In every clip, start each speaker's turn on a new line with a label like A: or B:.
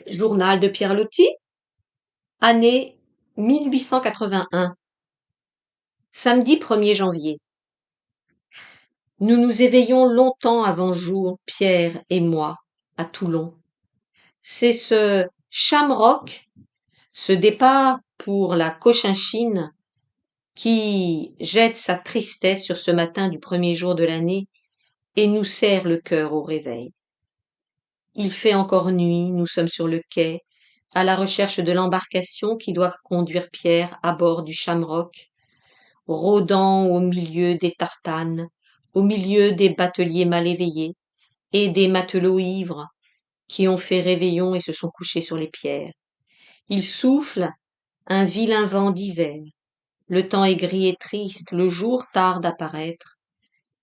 A: Journal de Pierre Loti, année 1881. Samedi 1er janvier. Nous nous éveillons longtemps avant jour, Pierre et moi, à Toulon. C'est ce Shamrock, ce départ pour la Cochinchine, qui jette sa tristesse sur ce matin du premier jour de l'année et nous serre le cœur au réveil. Il fait encore nuit, nous sommes sur le quai, à la recherche de l'embarcation qui doit conduire Pierre à bord du Shamrock, rôdant au milieu des tartanes, au milieu des bateliers mal éveillés et des matelots ivres qui ont fait réveillon et se sont couchés sur les pierres. Il souffle un vilain vent d'hiver. Le temps est gris et triste, le jour tarde à paraître.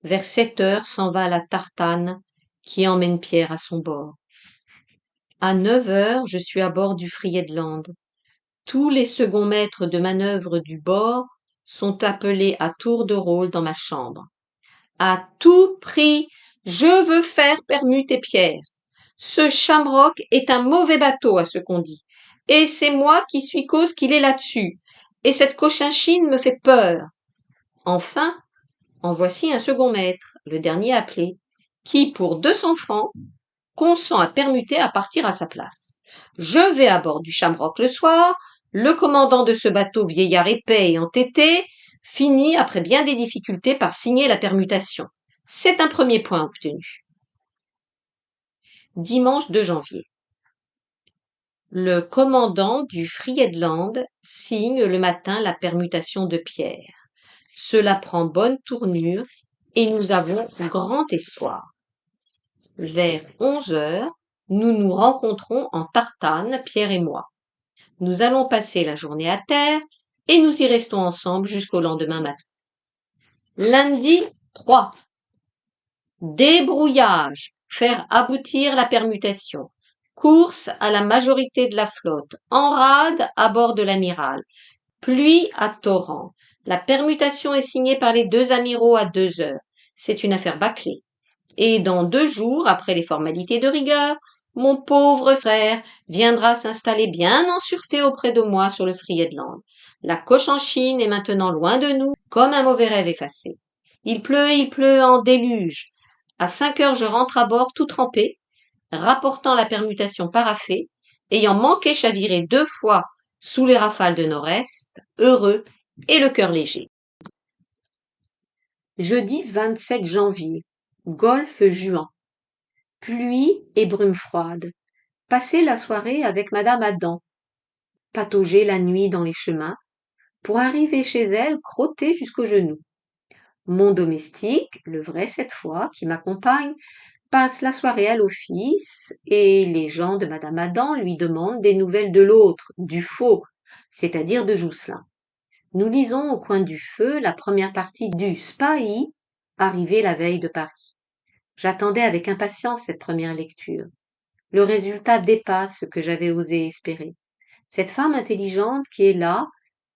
A: Vers 7 heures s'en va la tartane qui emmène Pierre à son bord. À 9 heures, je suis à bord du Friedland. Tous les seconds maîtres de manœuvre du bord sont appelés à tour de rôle dans ma chambre. À tout prix, je veux faire permuter Pierre. Ce Shamrock est un mauvais bateau à ce qu'on dit, et c'est moi qui suis cause qu'il est là-dessus, et cette Cochinchine me fait peur. Enfin, en voici un second maître, le dernier appelé, qui, pour 200 francs, consent à permuter à partir à sa place. Je vais à bord du Shamrock le soir, le commandant de ce bateau vieillard épais et entêté finit, après bien des difficultés, par signer la permutation. C'est un premier point obtenu. Dimanche 2 janvier. Le commandant du Friedland signe le matin la permutation de Pierre. Cela prend bonne tournure et nous avons grand espoir. Vers 11 heures, nous nous rencontrons en tartane, Pierre et moi. Nous allons passer la journée à terre et nous y restons ensemble jusqu'au lendemain matin. Lundi 3. Débrouillage, faire aboutir la permutation. Course à la majorité de la flotte, en rade à bord de l'amiral. Pluie à torrent. La permutation est signée par les 2 amiraux à 2 heures. C'est une affaire bâclée. Et dans 2 jours, après les formalités de rigueur, mon pauvre frère viendra s'installer bien en sûreté auprès de moi sur le Friedland. La Cochinchine est maintenant loin de nous, comme un mauvais rêve effacé. Il pleut en déluge. À 5 heures, je rentre à bord tout trempé, rapportant la permutation paraffée, ayant manqué chavirer 2 fois sous les rafales de nord-est, heureux et le cœur léger. Jeudi 27 janvier. Golfe Juan. Pluie et brume froide. Passer la soirée avec madame Adam. Patauger la nuit dans les chemins, pour arriver chez elle crotté jusqu'aux genoux. Mon domestique, le vrai cette fois, qui m'accompagne, passe la soirée à l'office et les gens de madame Adam lui demandent des nouvelles de l'autre, du faux, c'est-à-dire de Jousselin. Nous lisons au coin du feu la première partie du Spahis, arrivé la veille de Paris. J'attendais avec impatience cette première lecture. Le résultat dépasse ce que j'avais osé espérer. Cette femme intelligente qui est là,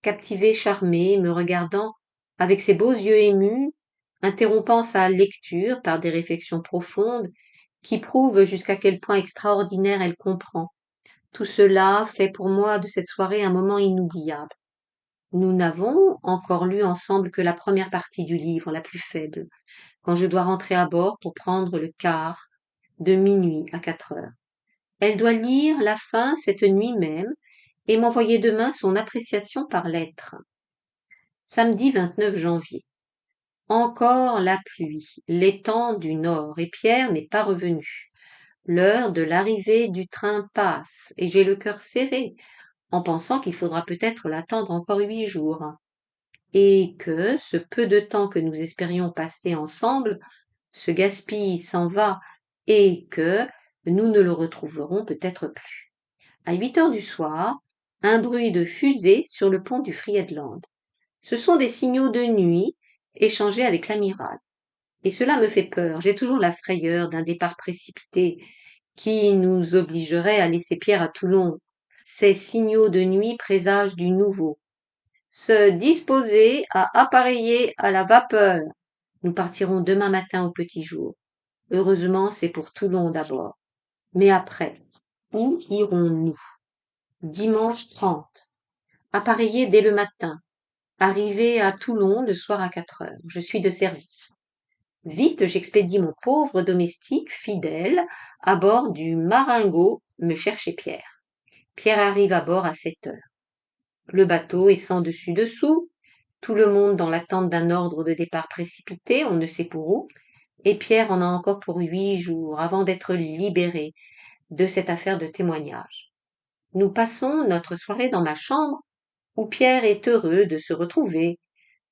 A: captivée, charmée, me regardant avec ses beaux yeux émus, interrompant sa lecture par des réflexions profondes qui prouvent jusqu'à quel point extraordinaire elle comprend. Tout cela fait pour moi de cette soirée un moment inoubliable. Nous n'avons encore lu ensemble que la première partie du livre, la plus faible, quand je dois rentrer à bord pour prendre le quart de minuit à 4 heures. Elle doit lire la fin cette nuit même et m'envoyer demain son appréciation par lettre. Samedi 29 janvier. Encore la pluie, l'étang du nord, et Pierre n'est pas revenu. L'heure de l'arrivée du train passe, et j'ai le cœur serré, en pensant qu'il faudra peut-être l'attendre encore 8 jours, et que ce peu de temps que nous espérions passer ensemble se gaspille, s'en va, et que nous ne le retrouverons peut-être plus. À 8 heures du soir, un bruit de fusée sur le pont du Friedland. Ce sont des signaux de nuit échangés avec l'amiral. Et cela me fait peur. J'ai toujours la frayeur d'un départ précipité qui nous obligerait à laisser Pierre à Toulon. Ces signaux de nuit présagent du nouveau. Se disposer à appareiller à la vapeur. Nous partirons demain matin au petit jour. Heureusement, c'est pour Toulon d'abord. Mais après, Où irons-nous? Dimanche 30. Appareillé dès le matin. Arrivé à Toulon le soir à 4 heures. Je suis de service. Vite j'expédie mon pauvre domestique fidèle à bord du Marengo me chercher Pierre. Pierre arrive à bord à 7 heures. Le bateau est sans dessus-dessous, tout le monde dans l'attente d'un ordre de départ précipité, on ne sait pour où, et Pierre en a encore pour 8 jours avant d'être libéré de cette affaire de témoignage. Nous passons notre soirée dans ma chambre, où Pierre est heureux de se retrouver,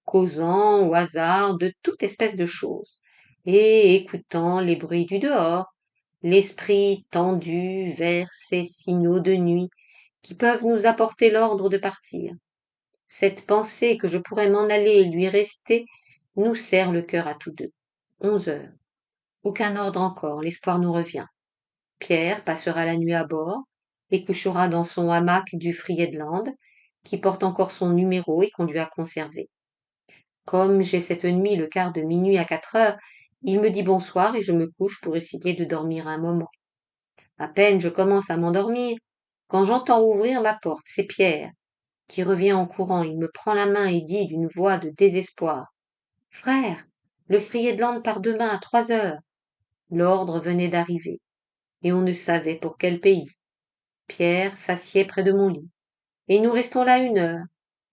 A: causant au hasard de toute espèce de choses, et écoutant les bruits du dehors, l'esprit tendu vers ces signaux de nuit qui peuvent nous apporter l'ordre de partir. Cette pensée que je pourrais m'en aller et lui rester nous serre le cœur à tous deux. 11 heures. Aucun ordre encore, l'espoir nous revient. Pierre passera la nuit à bord et couchera dans son hamac du Friedland, qui porte encore son numéro et qu'on lui a conservé. Comme j'ai cette nuit le quart de minuit à 4 heures, il me dit bonsoir et je me couche pour essayer de dormir un moment. À peine je commence à m'endormir, quand j'entends ouvrir la porte, c'est Pierre, qui revient en courant. Il me prend la main et dit d'une voix de désespoir: Frère, le Friedland part demain à 3 heures. L'ordre venait d'arriver, et on ne savait pour quel pays. Pierre s'assied près de mon lit, et nous restons là 1 heure,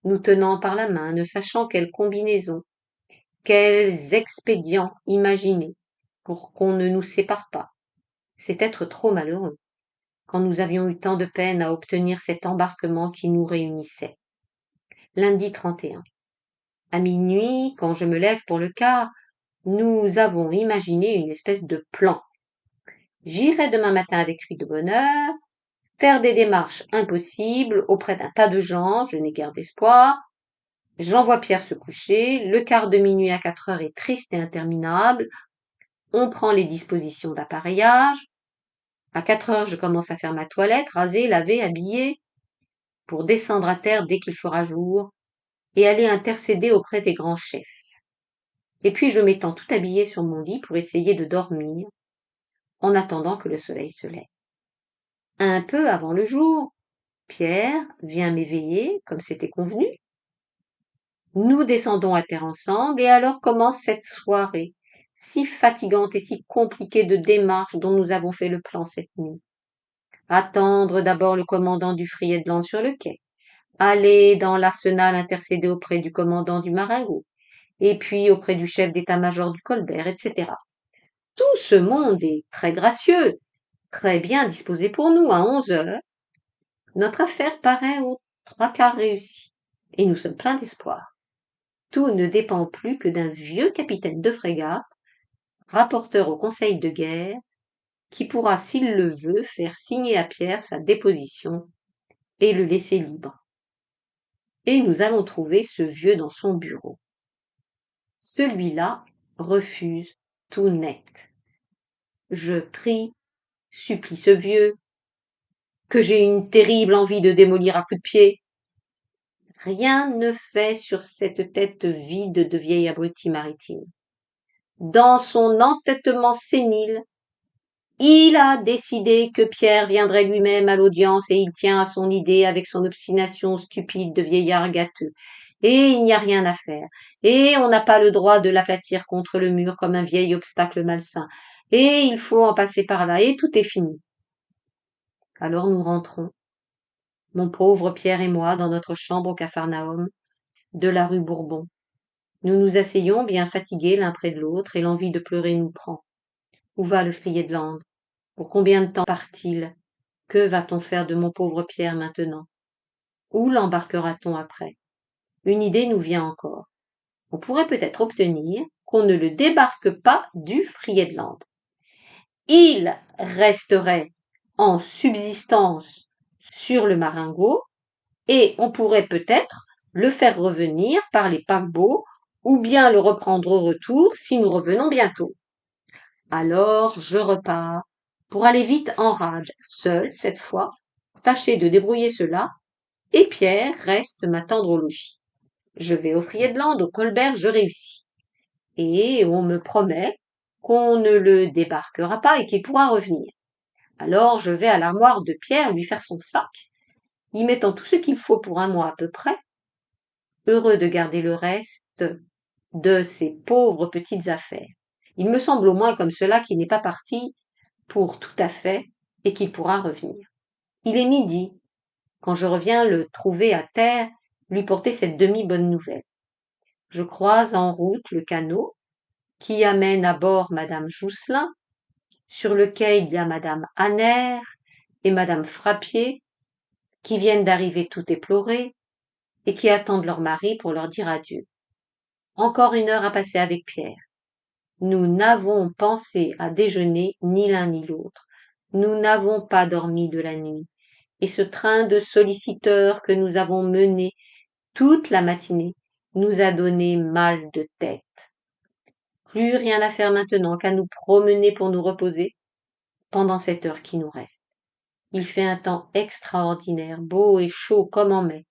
A: nous tenant par la main, ne sachant quelle combinaison, quels expédients imaginer pour qu'on ne nous sépare pas. C'est être trop malheureux, quand nous avions eu tant de peine à obtenir cet embarquement qui nous réunissait. Lundi 31. À minuit, quand je me lève pour le quart, nous avons imaginé une espèce de plan. J'irai demain matin avec lui de bonne heure, faire des démarches impossibles auprès d'un tas de gens, je n'ai guère d'espoir. J'envoie Pierre se coucher, le quart de minuit à 4 heures est triste et interminable. On prend les dispositions d'appareillage. À 4 heures, je commence à faire ma toilette, raser, laver, habiller, pour descendre à terre dès qu'il fera jour et aller intercéder auprès des grands chefs. Et puis je m'étends tout habillée sur mon lit pour essayer de dormir, en attendant que le soleil se lève. Un peu avant le jour, Pierre vient m'éveiller, comme c'était convenu. Nous descendons à terre ensemble, et alors commence cette soirée, si fatigante et si compliquée de démarche dont nous avons fait le plan cette nuit. Attendre d'abord le commandant du Friedland sur le quai, aller dans l'arsenal intercéder auprès du commandant du Marengo, et puis auprès du chef d'état-major du Colbert, etc. Tout ce monde est très gracieux, très bien disposé pour nous. À 11 heures, notre affaire paraît aux 3/4 réussie, et nous sommes pleins d'espoir. Tout ne dépend plus que d'un vieux capitaine de frégate, rapporteur au conseil de guerre, qui pourra, s'il le veut, faire signer à Pierre sa déposition et le laisser libre. Et nous allons trouver ce vieux dans son bureau. Celui-là refuse tout net. Je prie, supplie ce vieux, que j'ai une terrible envie de démolir à coups de pied. Rien ne fait sur cette tête vide de vieil abruti maritime. Dans son entêtement sénile, il a décidé que Pierre viendrait lui-même à l'audience et il tient à son idée avec son obstination stupide de vieillard gâteux. Et il n'y a rien à faire. Et on n'a pas le droit de l'aplatir contre le mur comme un vieil obstacle malsain. Et il faut en passer par là et tout est fini. Alors nous rentrons, mon pauvre Pierre et moi, dans notre chambre au Capharnaüm de la rue Bourbon. Nous nous asseyons bien fatigués l'un près de l'autre et l'envie de pleurer nous prend. Où va le Friedland? Pour combien de temps part-il? Que va-t-on faire de mon pauvre Pierre maintenant? Où l'embarquera-t-on après? Une idée nous vient encore. On pourrait peut-être obtenir qu'on ne le débarque pas du Friedland. Il resterait en subsistance sur le Marengo et on pourrait peut-être le faire revenir par les paquebots ou bien le reprendre au retour si nous revenons bientôt. Alors je repars pour aller vite en rade, seul cette fois, tâcher de débrouiller cela, et Pierre reste m'attendre au logis. Je vais au Friedland, au Colbert, je réussis. Et on me promet qu'on ne le débarquera pas et qu'il pourra revenir. Alors je vais à l'armoire de Pierre lui faire son sac, y mettant tout ce qu'il faut pour un mois à peu près, heureux de garder le reste de ses pauvres petites affaires. Il me semble au moins comme cela qu'il n'est pas parti pour tout à fait et qu'il pourra revenir. Il est midi, quand je reviens le trouver à terre, lui porter cette demi-bonne nouvelle. Je croise en route le canot qui amène à bord madame Jousselin. Sur le quai, il y a madame Hanner et madame Frappier qui viennent d'arriver tout éplorées et qui attendent leur mari pour leur dire adieu. Encore une heure à passer avec Pierre. Nous n'avons pensé à déjeuner ni l'un ni l'autre. Nous n'avons pas dormi de la nuit. Et ce train de solliciteurs que nous avons mené toute la matinée nous a donné mal de tête. Plus rien à faire maintenant qu'à nous promener pour nous reposer pendant cette heure qui nous reste. Il fait un temps extraordinaire, beau et chaud comme en mai.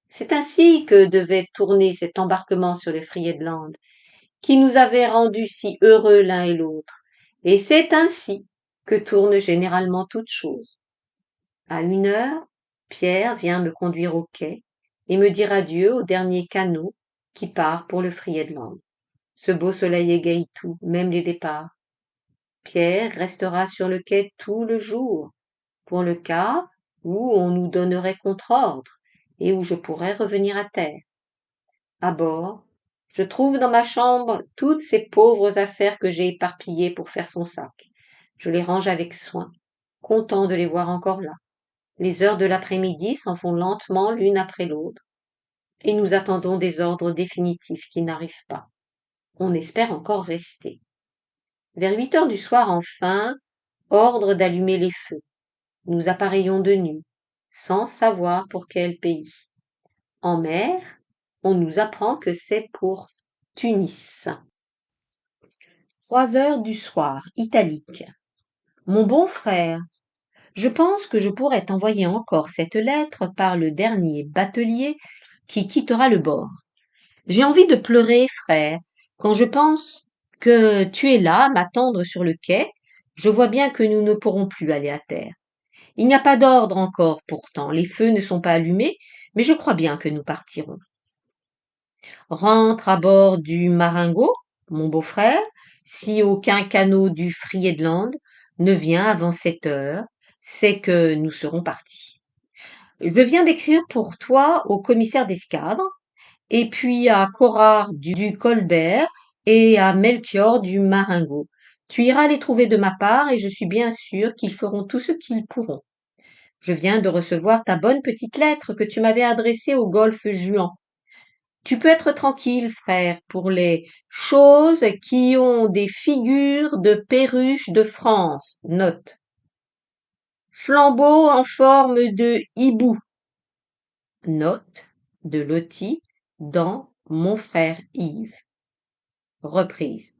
A: C'est ainsi que devait tourner cet embarquement sur le Friedland, qui nous avait rendus si heureux l'un et l'autre. Et c'est ainsi que tourne généralement toute chose. À 1 heure, Pierre vient me conduire au quai et me dire adieu au dernier canot qui part pour le Friedland. Ce beau soleil égaye tout, même les départs. Pierre restera sur le quai tout le jour, pour le cas où on nous donnerait contre-ordre et où je pourrais revenir à terre. À bord, je trouve dans ma chambre toutes ces pauvres affaires que j'ai éparpillées pour faire son sac. Je les range avec soin, content de les voir encore là. Les heures de l'après-midi s'en vont lentement l'une après l'autre, et nous attendons des ordres définitifs qui n'arrivent pas. On espère encore rester. Vers 8 heures du soir enfin, ordre d'allumer les feux. Nous appareillons de nuit, sans savoir pour quel pays. En mer, on nous apprend que c'est pour Tunis. 3 heures du soir, italique. Mon bon frère, je pense que je pourrais t'envoyer encore cette lettre par le dernier batelier qui quittera le bord. J'ai envie de pleurer, frère, quand je pense que tu es là à m'attendre sur le quai. Je vois bien que nous ne pourrons plus aller à terre. Il n'y a pas d'ordre encore pourtant, les feux ne sont pas allumés, mais je crois bien que nous partirons. Rentre à bord du Marengo, mon beau-frère, si aucun canot du Friedland ne vient avant 7 heures, c'est que nous serons partis. Je viens d'écrire pour toi au commissaire d'escadre, et puis à Corard du Colbert et à Melchior du Marengo. Tu iras les trouver de ma part et je suis bien sûre qu'ils feront tout ce qu'ils pourront. Je viens de recevoir ta bonne petite lettre que tu m'avais adressée au golfe Juan. Tu peux être tranquille, frère, pour les choses qui ont des figures de perruches de France. Note. Flambeau en forme de hibou. Note de Lottie dans Mon frère Yves. Reprise.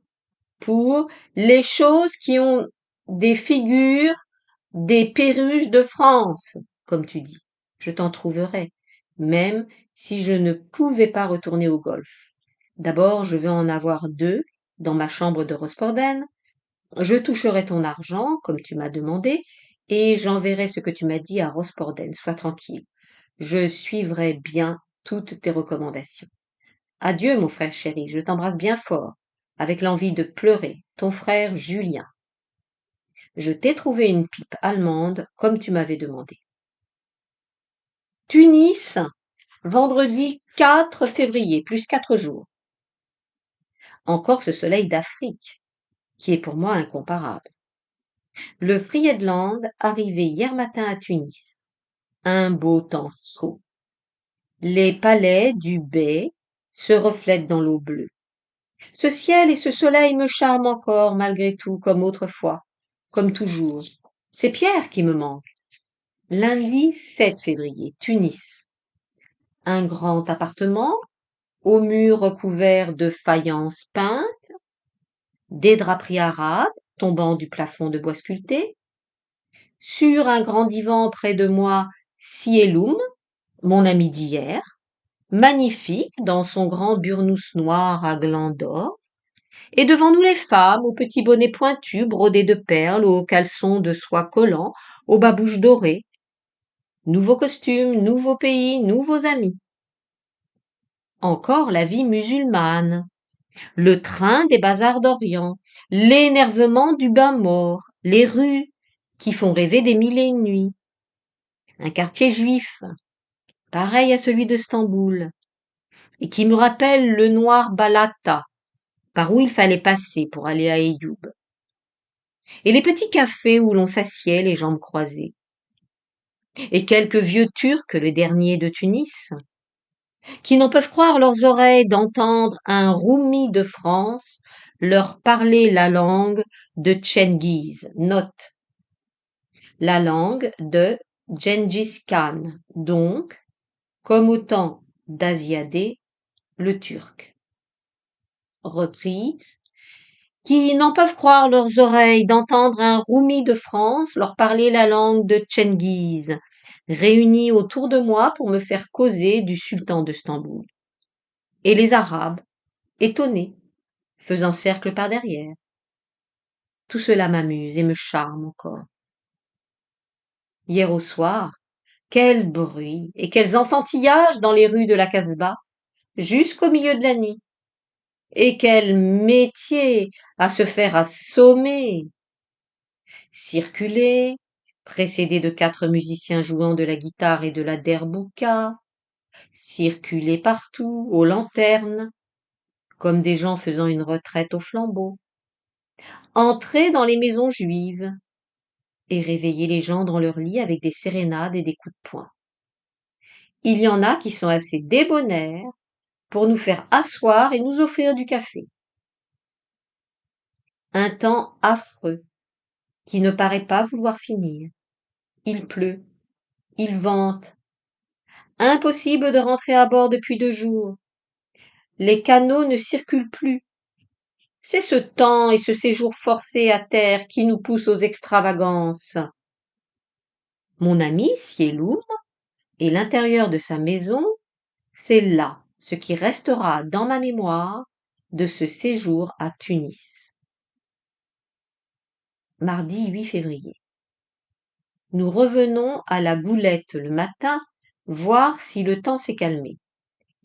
A: Pour les choses qui ont des figures des perruches de France, comme tu dis. Je t'en trouverai, même si je ne pouvais pas retourner au golfe. D'abord, je vais en avoir 2 dans ma chambre de Rosporden. Je toucherai ton argent, comme tu m'as demandé, et j'enverrai ce que tu m'as dit à Rosporden. Sois tranquille. Je suivrai bien toutes tes recommandations. Adieu, mon frère chéri, je t'embrasse bien fort, avec l'envie de pleurer. Ton frère Julien. Je t'ai trouvé une pipe allemande, comme tu m'avais demandé. Tunis, vendredi 4 février, plus 4 jours. Encore ce soleil d'Afrique, qui est pour moi incomparable. Le Friedland arrivé hier matin à Tunis. Un beau temps chaud. Les palais du bey se reflètent dans l'eau bleue. Ce ciel et ce soleil me charment encore malgré tout, comme autrefois, comme toujours. C'est Pierre qui me manque. Lundi 7 février, Tunis. Un grand appartement, aux murs recouverts de faïences peintes, des draperies arabes tombant du plafond de bois sculpté. Sur un grand divan près de moi, Sieloum, mon ami d'hier, magnifique dans son grand burnous noir à glands d'or. Et devant nous les femmes, aux petits bonnets pointus brodés de perles, aux caleçons de soie collants, aux babouches dorées. Nouveaux costumes, nouveaux pays, nouveaux amis. Encore la vie musulmane, le train des bazars d'Orient, l'énervement du bain-mort, les rues qui font rêver des mille et une nuits. Un quartier juif, pareil à celui de Stamboul, et qui me rappelle le noir Balata, par où il fallait passer pour aller à Ayoub. Et les petits cafés où l'on s'assied les jambes croisées. Et quelques vieux Turcs, le dernier de Tunis, qui n'en peuvent croire leurs oreilles d'entendre un roumi de France leur parler la langue de Tchengiz. Note, la langue de Gengis Khan, donc, comme au temps d'Asiadé, le turc. Reprise, qui n'en peuvent croire leurs oreilles d'entendre un roumi de France leur parler la langue de Tchengiz, réunis autour de moi pour me faire causer du sultan de Stamboul. Et les Arabes, étonnés, faisant cercle par derrière. Tout cela m'amuse et me charme encore. Hier au soir, quel bruit et quels enfantillages dans les rues de la Casbah, jusqu'au milieu de la nuit. Et quel métier à se faire assommer. Circuler, précédé de 4 musiciens jouant de la guitare et de la derbouka, circuler partout, aux lanternes, comme des gens faisant une retraite au flambeau. Entrer dans les maisons juives et réveiller les gens dans leur lit avec des sérénades et des coups de poing. Il y en a qui sont assez débonnaires pour nous faire asseoir et nous offrir du café. Un temps affreux qui ne paraît pas vouloir finir. Il pleut, il vente. Impossible de rentrer à bord depuis 2 jours. Les canaux ne circulent plus. C'est ce temps et ce séjour forcé à terre qui nous poussent aux extravagances. Mon ami Sieloum et l'intérieur de sa maison, c'est là ce qui restera dans ma mémoire de ce séjour à Tunis. Mardi 8 février. Nous revenons à la Goulette le matin, voir si le temps s'est calmé.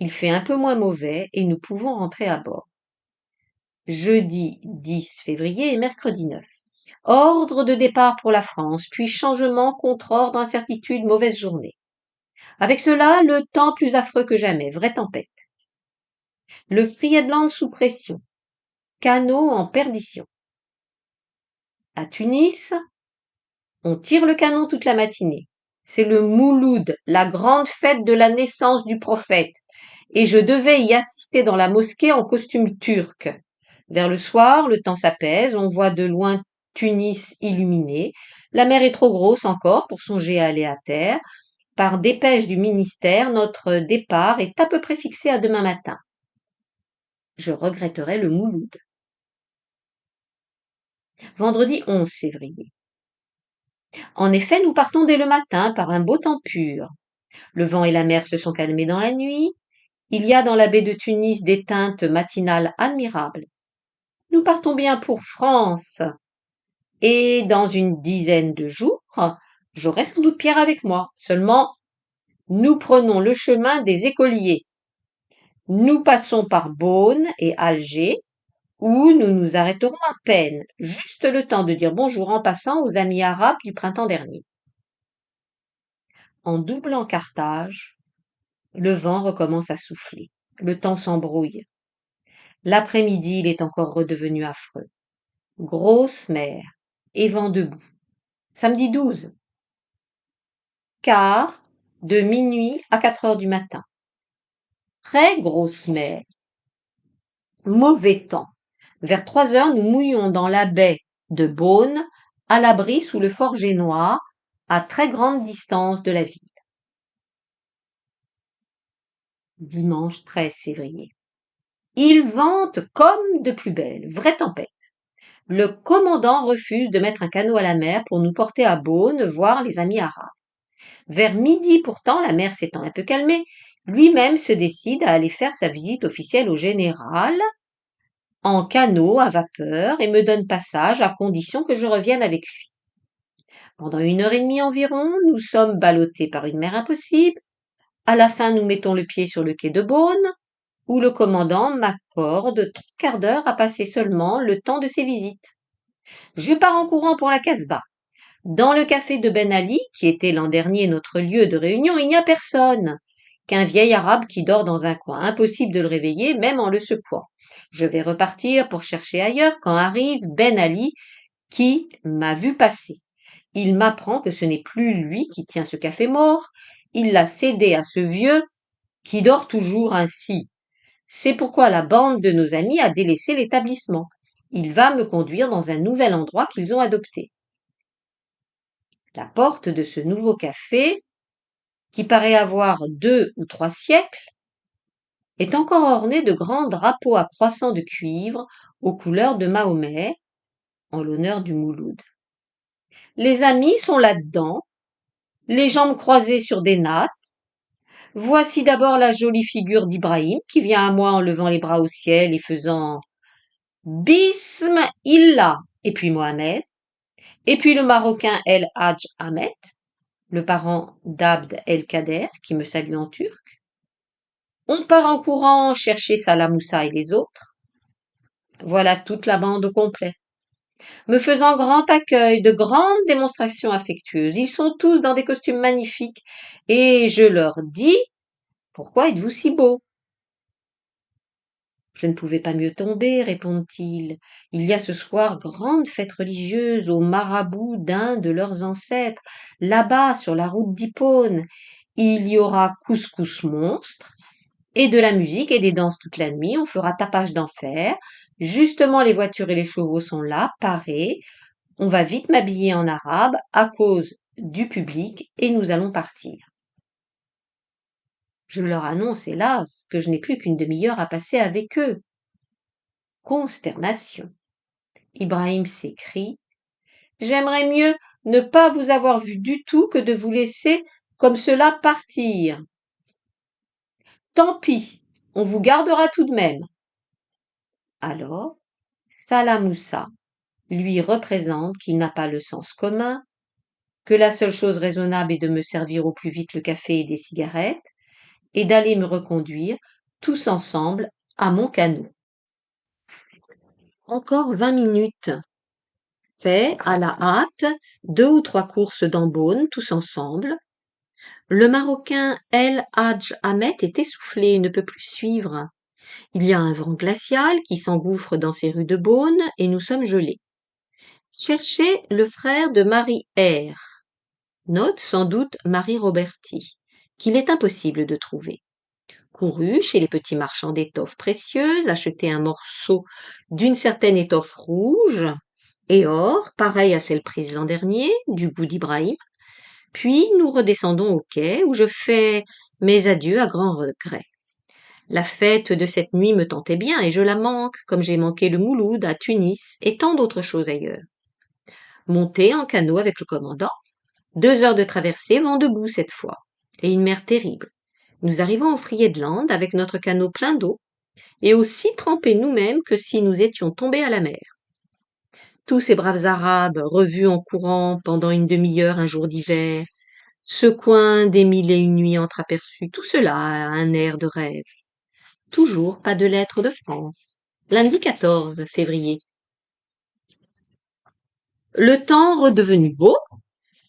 A: Il fait un peu moins mauvais et nous pouvons rentrer à bord. Jeudi 10 février et mercredi 9. Ordre de départ pour la France, puis changement, contre-ordre, incertitude, mauvaise journée. Avec cela, le temps plus affreux que jamais, vraie tempête. Le Friedland sous pression. Canot en perdition. À Tunis, on tire le canon toute la matinée. C'est le Mouloud, la grande fête de la naissance du prophète, et je devais y assister dans la mosquée en costume turc. Vers le soir, le temps s'apaise, on voit de loin Tunis illuminée. La mer est trop grosse encore pour songer à aller à terre. Par dépêche du ministère, notre départ est à peu près fixé à demain matin. Je regretterai le Mouloud. Vendredi 11 février. En effet, nous partons dès le matin par un beau temps pur. Le vent et la mer se sont calmés dans la nuit. Il y a dans la baie de Tunis des teintes matinales admirables. Nous partons bien pour France. Et dans une dizaine de jours, j'aurai sans doute Pierre avec moi. Seulement, nous prenons le chemin des écoliers. Nous passons par Beaune et Alger, où nous nous arrêterons à peine, juste le temps de dire bonjour en passant aux amis arabes du printemps dernier. En doublant Carthage, le vent recommence à souffler. Le temps s'embrouille. L'après-midi, il est encore redevenu affreux. Grosse mer et vent debout. Samedi 12. Quart de minuit à 4 heures du matin. Très grosse mer. Mauvais temps. Vers 3 heures, nous mouillons dans la baie de Beaune, à l'abri sous le fort génois, à très grande distance de la ville. Dimanche 13 février. Il vente comme de plus belle, vraie tempête. Le commandant refuse de mettre un canot à la mer pour nous porter à Beaune voir les amis arabes. Vers midi pourtant, la mer s'étant un peu calmée, lui-même se décide à aller faire sa visite officielle au général en canot à vapeur et me donne passage à condition que je revienne avec lui. Pendant 1 heure et demie environ, nous sommes ballottés par une mer impossible. À la fin, nous mettons le pied sur le quai de Beaune, où le commandant m'accorde 3/4 d'heure à passer seulement le temps de ses visites. Je pars en courant pour la Casbah. Dans le café de Ben Ali, qui était l'an dernier notre lieu de réunion, il n'y a personne qu'un vieil arabe qui dort dans un coin. Impossible de le réveiller, même en le secouant. Je vais repartir pour chercher ailleurs quand arrive Ben Ali, qui m'a vu passer. Il m'apprend que ce n'est plus lui qui tient ce café mort. Il l'a cédé à ce vieux qui dort toujours ainsi. C'est pourquoi la bande de nos amis a délaissé l'établissement. Il va me conduire dans un nouvel endroit qu'ils ont adopté. La porte de ce nouveau café, qui paraît avoir 2 ou 3 siècles, est encore ornée de grands drapeaux à croissants de cuivre aux couleurs de Mahomet, en l'honneur du Mouloud. Les amis sont là-dedans, les jambes croisées sur des nattes. Voici d'abord la jolie figure d'Ibrahim qui vient à moi en levant les bras au ciel et faisant Bismillah, et puis Mohamed, et puis le Marocain El Hadj Ahmed, le parent d'Abd el-Kader qui me salue en turc. On part en courant chercher Salah Moussa et les autres. Voilà toute la bande au complet. Me faisant grand accueil, de grandes démonstrations affectueuses. Ils sont tous dans des costumes magnifiques et je leur dis « Pourquoi êtes-vous si beaux ?» Je ne pouvais pas mieux tomber, répondent-ils. Il y a ce soir grande fête religieuse aux marabouts d'un de leurs ancêtres, là-bas sur la route d'Hippone. Il y aura couscous monstre, et de la musique et des danses toute la nuit. On fera tapage d'enfer. Justement, les voitures et les chevaux sont là, parés. On va vite m'habiller en arabe à cause du public et nous allons partir. Je leur annonce, hélas, que je n'ai plus qu'une demi-heure à passer avec eux. Consternation. Ibrahim s'écrie « J'aimerais mieux ne pas vous avoir vu du tout que de vous laisser comme cela partir. Tant pis, on vous gardera tout de même. » Alors, Salah Moussa lui représente qu'il n'a pas le sens commun, que la seule chose raisonnable est de me servir au plus vite le café et des cigarettes, et d'aller me reconduire tous ensemble à mon canot. Encore 20 minutes. Fait à la hâte 2 ou 3 courses d'ambone tous ensemble. Le Marocain El Hadj Ahmed est essoufflé et ne peut plus suivre. Il y a un vent glacial qui s'engouffre dans ces rues de Beaune et nous sommes gelés. Cherchez le frère de Marie R. Note sans doute Marie Roberti, qu'il est impossible de trouver. Couru chez les petits marchands d'étoffes précieuses, acheté un morceau d'une certaine étoffe rouge et or, pareille à celle prise l'an dernier, du goût d'Ibrahim. Puis nous redescendons au quai où je fais mes adieux à grand regret. La fête de cette nuit me tentait bien et je la manque, comme j'ai manqué le Mouloud à Tunis et tant d'autres choses ailleurs. Monter en canot avec le commandant, 2 heures de traversée vent debout cette fois, et une mer terrible. Nous arrivons au Friedland avec notre canot plein d'eau et aussi trempés nous-mêmes que si nous étions tombés à la mer. Tous ces braves Arabes revus en courant pendant une demi-heure un jour d'hiver, ce coin des 1001 nuits entreaperçus, tout cela a un air de rêve. Toujours pas de lettre de France. Lundi 14 février. Le temps redevenu beau,